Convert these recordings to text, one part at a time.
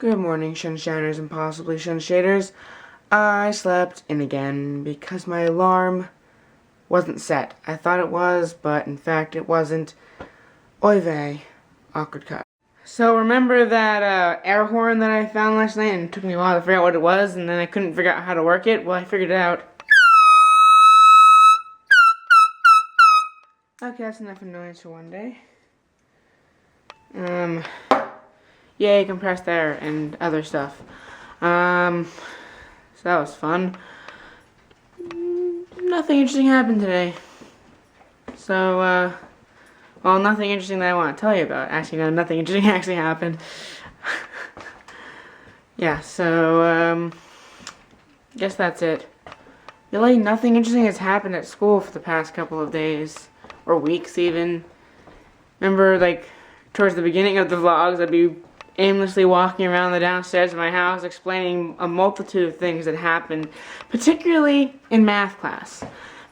Good morning, SHunSHiners and possibly SHunShaders. I slept in again because my alarm wasn't set. I thought it was, but in fact it wasn't. Oy vey. Awkward cut. So remember that air horn that I found last night and it took me a while to figure out what it was and then I couldn't figure out how to work it? Well, I figured it out. Okay, that's enough annoyance for one day. Yay, compressed air and other stuff. So that was fun. Nothing interesting happened today. So, well, nothing interesting that I want to tell you about. Actually, no, nothing interesting actually happened. Yeah, so, guess that's it. Really, nothing interesting has happened at school for the past couple of days. Or weeks, even. Remember, like, towards the beginning of the vlogs, I'd be aimlessly walking around the downstairs of my house explaining a multitude of things that happened, particularly in math class.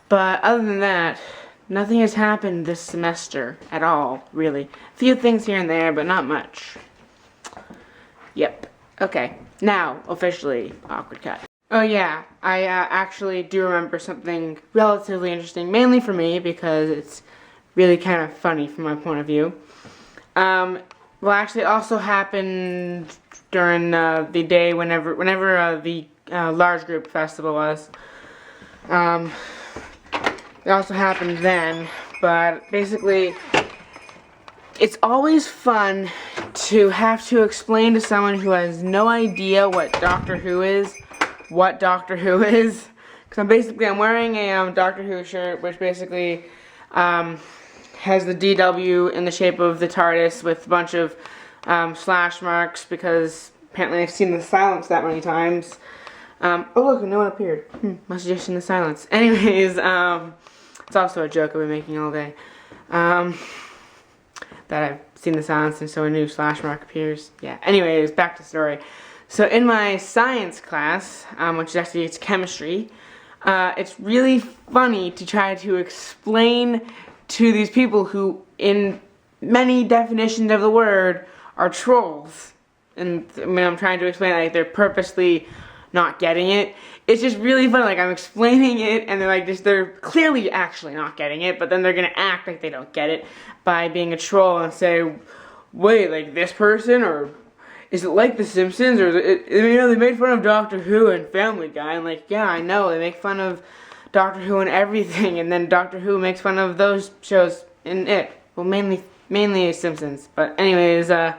But other than that, nothing has happened this semester at all, really. A few things here and there, but not much. Yep. Okay. Now, officially, awkward cut. Oh yeah, I actually do remember something relatively interesting, mainly for me, because it's really kind of funny from my point of view. Well, actually, it also happened during the day whenever the large group festival was. It also happened then, but basically, it's always fun to have to explain to someone who has no idea what Doctor Who is, because I'm wearing a Doctor Who shirt, which basically has the DW in the shape of the TARDIS with a bunch of slash marks, because apparently I've seen the silence that many times. Oh look, no one appeared. Must have just seen the silence. Anyways, it's also a joke I've been making all day. That I've seen the silence and so a new slash mark appears. Yeah, anyways, back to the story. So in my science class, which is actually it's chemistry, it's really funny to try to explain to these people who, in many definitions of the word, are trolls. And when I'm trying to explain, like, they're purposely not getting it. It's just really funny. Like, I'm explaining it, and they're clearly actually not getting it, but then they're gonna act like they don't get it by being a troll and say, wait, like this person, or is it like The Simpsons, or is it, you know, they made fun of Doctor Who and Family Guy, and like, yeah, I know, they make fun of Doctor Who and everything, and then Doctor Who makes fun of those shows in it. Well, mainly Simpsons, but anyways, so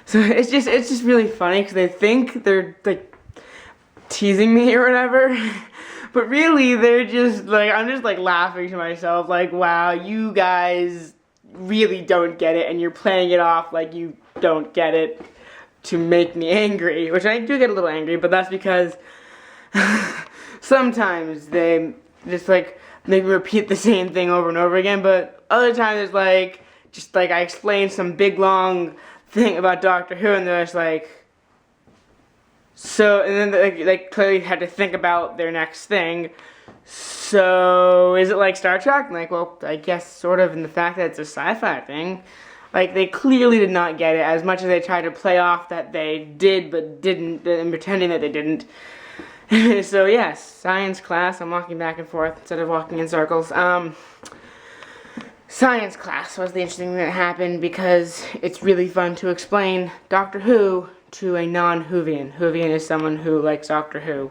it's just really funny because they think they're like teasing me or whatever, but really they're just like, I'm just like laughing to myself, like, wow, you guys really don't get it, and you're playing it off like you don't get it to make me angry, which I do get a little angry, but that's because sometimes they just like make me repeat the same thing over and over again, but other times it's like, just like I explain some big long thing about Doctor Who and they're just like, so, and then they clearly had to think about their next thing. So, is it like Star Trek? And like, well, I guess sort of, in the fact that it's a sci-fi thing. Like, they clearly did not get it, as much as they tried to play off that they did but didn't, and pretending that they didn't. So yes, science class, I'm walking back and forth instead of walking in circles. Science class was the interesting thing that happened because it's really fun to explain Doctor Who to a non-Whovian. Whovian is someone who likes Doctor Who.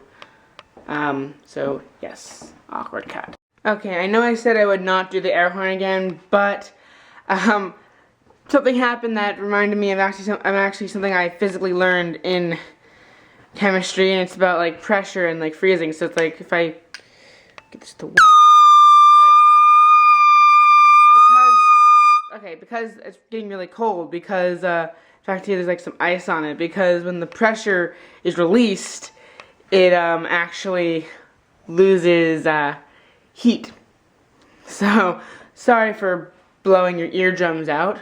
So yes, awkward cut. Okay, I know I said I would not do the air horn again, but something happened that reminded me of actually something I physically learned in chemistry, and it's about like pressure and like freezing. So it's like, if I get this to work, because it's getting really cold, because in fact there's like some ice on it, because when the pressure is released, it actually loses heat. So sorry for blowing your eardrums out.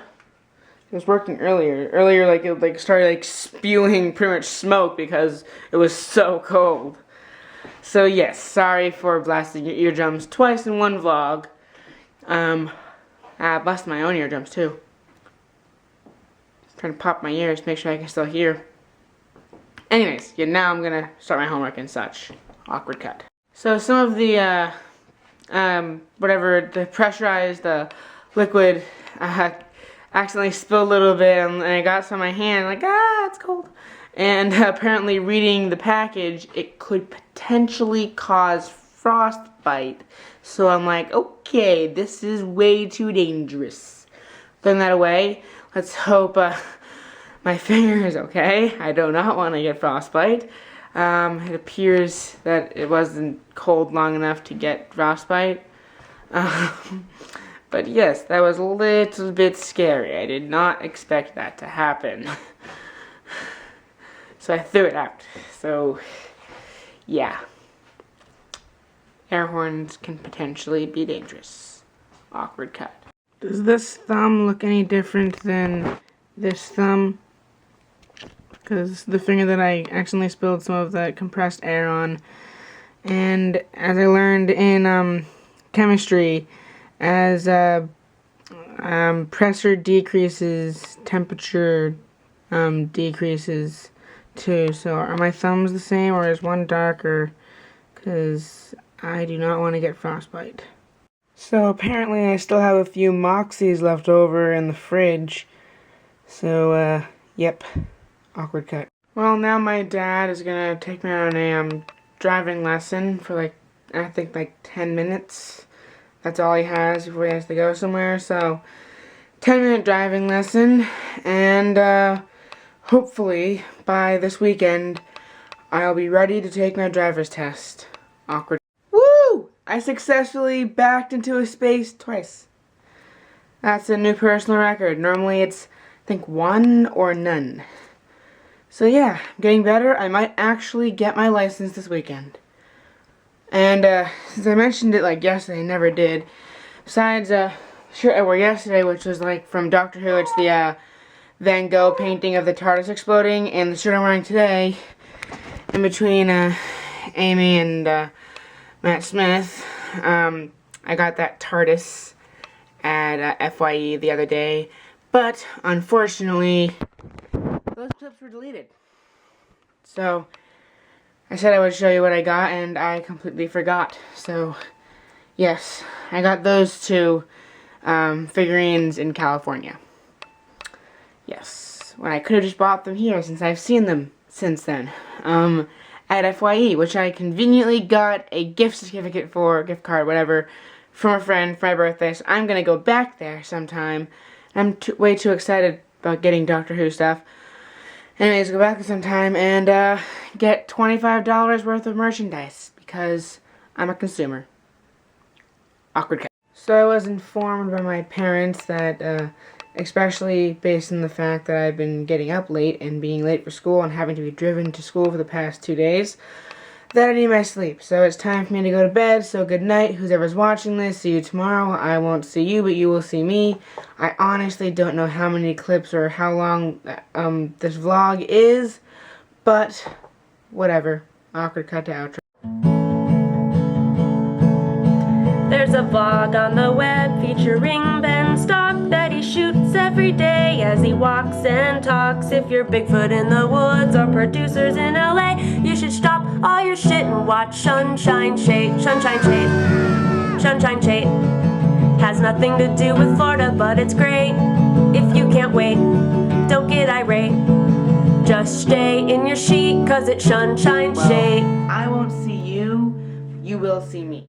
It was working earlier like it like started like spewing pretty much smoke because it was so cold. So yes, sorry for blasting your eardrums twice in one vlog. I blasted my own eardrums too. Just trying to pop my ears to make sure I can still hear. Anyways, yeah, now I'm gonna start my homework and such. Awkward cut. So some of the whatever, the pressurized liquid accidentally spilled a little bit, and I got some on my hand, like, it's cold. And apparently reading the package, it could potentially cause frostbite. So I'm like, okay, this is way too dangerous. Throwing that away. Let's hope my finger is okay. I do not want to get frostbite. It appears that it wasn't cold long enough to get frostbite. But yes, that was a little bit scary. I did not expect that to happen. So I threw it out. So, yeah. Air horns can potentially be dangerous. Awkward cut. Does this thumb look any different than this thumb? Because the finger that I accidentally spilled some of the compressed air on. And as I learned in chemistry, as pressure decreases, temperature decreases too. So are my thumbs the same, or is one darker? Because I do not want to get frostbite. So apparently I still have a few Moxies left over in the fridge. So yep, awkward cut. Well, now my dad is gonna take me on a driving lesson for like, I think like 10 minutes. That's all he has before he has to go somewhere. So 10-minute driving lesson, and hopefully by this weekend I'll be ready to take my driver's test. Awkward. Woo! I successfully backed into a space twice. That's a new personal record. Normally it's, I think, 1 or none. So yeah, I'm getting better. I might actually get my license this weekend. And since I mentioned it like yesterday, I never did. Besides shirt I wore yesterday, which was like from Doctor Who, it's the Van Gogh painting of the TARDIS exploding, and the shirt I'm wearing today, in between Amy and Matt Smith, I got that TARDIS at FYE the other day, but unfortunately those clips were deleted. So I said I would show you what I got, and I completely forgot. So yes, I got those two figurines in California. Yes, when I could have just bought them here, since I've seen them since then. At FYE, which I conveniently got a gift certificate for, gift card, whatever, from a friend for my birthday. So I'm gonna go back there sometime. I'm way too excited about getting Doctor Who stuff. Anyways, go back there sometime and get $25 worth of merchandise, because I'm a consumer. Awkward cut. So I was informed by my parents that, especially based on the fact that I've been getting up late and being late for school and having to be driven to school for the past 2 days, that I need my sleep. So it's time for me to go to bed. So good night, whoever's watching this. See you tomorrow. I won't see you, but you will see me. I honestly don't know how many clips or how long this vlog is, but whatever. Awkward cut to outro. There's a vlog on the web featuring Ben Stock that he shoots every day as he walks and talks. If you're Bigfoot in the woods or producers in LA, you should stop all your shit and watch SHunSHineSHate. SHunSHineSHate. SHunSHineSHate. Has nothing to do with Florida, but it's great. If you can't wait, don't get irate. Just stay in your sheet, cause it's SHunSHineSHate. Well, I won't see you, you will see me.